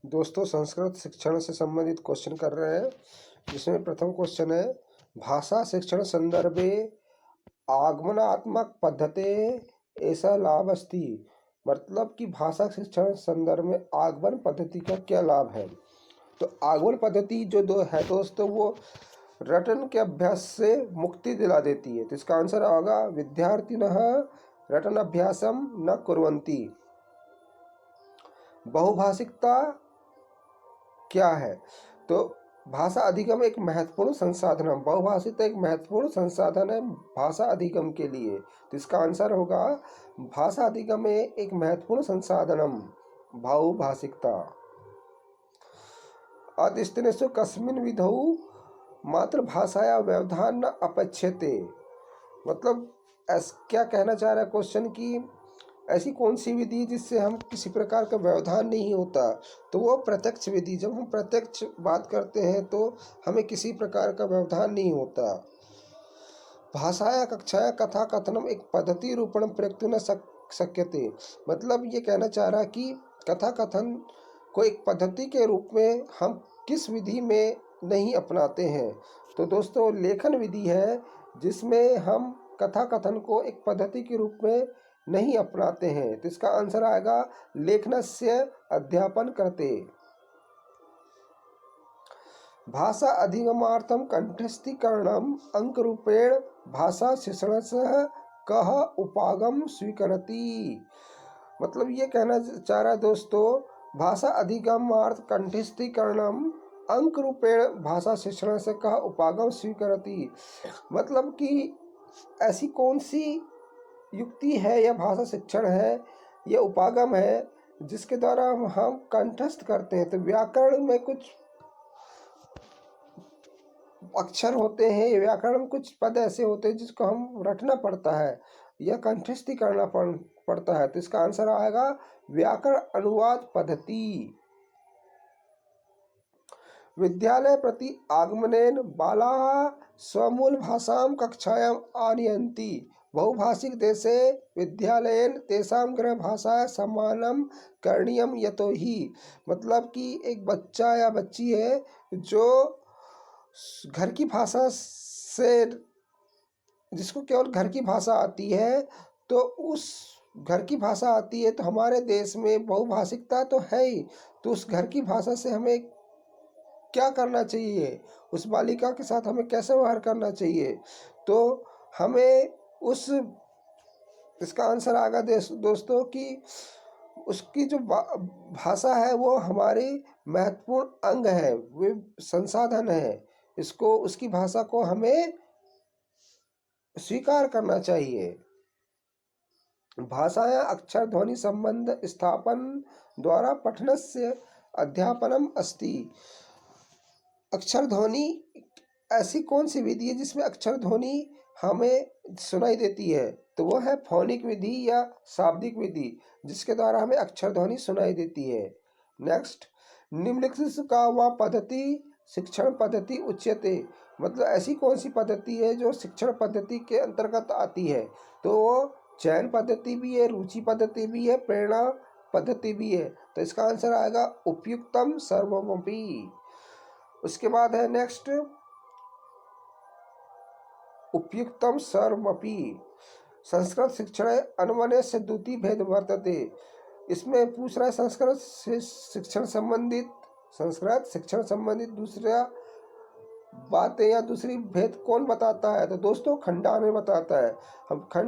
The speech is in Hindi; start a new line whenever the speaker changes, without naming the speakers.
दोस्तों संस्कृत शिक्षण से संबंधित क्वेश्चन कर रहे हैं, जिसमें प्रथम क्वेश्चन है भाषा शिक्षण संदर्भे आगमनात्मक पद्धते ऐसा लाभ अस्ति। मतलब कि भाषा शिक्षण संदर्भ में आगमन पद्धति का क्या लाभ है। तो आगमन पद्धति जो दो है दोस्तों, वो रटन के अभ्यास से मुक्ति दिला देती है। तो इसका आंसर होगा विद्यार्थिनः रटन अभ्यासम न कुर्वन्ति। बहुभाषिकता क्या है? तो भाषा अधिगम एक महत्वपूर्ण संसाधन है। बहुभाषिकता एक महत्वपूर्ण संसाधन है भाषा अधिगम के लिए। तो इसका आंसर होगा भाषा अधिगम में एक महत्वपूर्ण संसाधनम बहुभाषिकता। अतिस्थिनेषु कस्मिन् विधौ मातृभाषाया व्यवधान न अपेक्षते। मतलब क्या कहना चाह रहा है क्वेश्चन की ऐसी कौन सी विधि है जिससे हम किसी प्रकार का व्यवधान नहीं होता, तो वो प्रत्यक्ष विधि। जब हम प्रत्यक्ष बात करते हैं तो हमें किसी प्रकार का व्यवधान नहीं होता। भाषाया कक्षाया कथा कथनम एक पद्धति रूपण प्रयुक्त न शक्यते। मतलब ये कहना चाह रहा कि कथा कथन को एक पद्धति के रूप में हम किस विधि में नहीं अपनाते हैं। तो दोस्तों लेखन विधि है जिसमें हम कथा कथन को एक पद्धति के रूप में नहीं अपनाते हैं। तो इसका आंसर आएगा लेखनस्य अध्यापन करते। भाषा अधिगमार्थम कंठस्थीकरणम अंक रूपेण भाषा शिक्षणस्य कः उपागम स्वीकरति। मतलब ये कहना चाह रहा है दोस्तों भाषा अधिगमार्थ कंठस्थीकरणम अंक रूपेण भाषा शिक्षण से कः उपागम स्वीकरति। मतलब कि ऐसी कौन सी युक्ति है या भाषा शिक्षण है या उपागम है जिसके द्वारा हम कंठस्थ करते हैं। तो व्याकरण में कुछ अक्षर होते हैं, व्याकरण में कुछ पद ऐसे होते हैं जिसको हम रटना पड़ता है या कंठस्थी करना पड़ता है। तो इसका आंसर आएगा व्याकरण अनुवाद पद्धति। विद्यालय प्रति आगमनेन बालाः स्वमूल भाषां कक्षायाम् आनयन्ति। बहुभाषिक देशे विद्यालयेन तेषां गृहभाषा सम्मानम करणीयम यतोहि। मतलब कि एक बच्चा या बच्ची है जो घर की भाषा से, जिसको केवल घर की भाषा आती है, तो उस घर की भाषा आती है तो हमारे देश में बहुभाषिकता तो है ही, तो उस घर की भाषा से हमें क्या करना चाहिए, उस बालिका के साथ हमें कैसे व्यवहार करना चाहिए। तो हमें इसका आंसर आएगा दोस्तों कि उसकी जो भाषा है वो हमारी महत्वपूर्ण अंग है, वे संसाधन है। इसको उसकी भाषा को हमें स्वीकार करना चाहिए। भाषाया अक्षर ध्वनि संबंध स्थापन द्वारा पठनस्य अध्यापनम अस्ति। अक्षर ध्वनि ऐसी कौन सी विधि है जिसमें अक्षर ध्वनि हमें सुनाई देती है, तो वह है फोनिक विधि या शाब्दिक विधि, जिसके द्वारा हमें अक्षर ध्वनि सुनाई देती है। नेक्स्ट, निम्नलिखित का वह पद्धति शिक्षण पद्धति उच्यते। मतलब ऐसी कौन सी पद्धति है जो शिक्षण पद्धति के अंतर्गत आती है, तो वो चयन पद्धति भी है, रुचि पद्धति भी है, प्रेरणा पद्धति भी है। तो इसका आंसर आएगा उपयुक्तम सर्वमपि। उसके बाद है नेक्स्ट उपयुक्तम सर्वमपि संस्कृत शिक्षण अनुवने से द्वितीय भेद वर्तते। इसमें पूछ रहा है संस्कृत शिक्षण संबंधित दूसरा बातें या दूसरी भेद कौन बताता है। तो दोस्तों खंडान में बताता है। हम खंड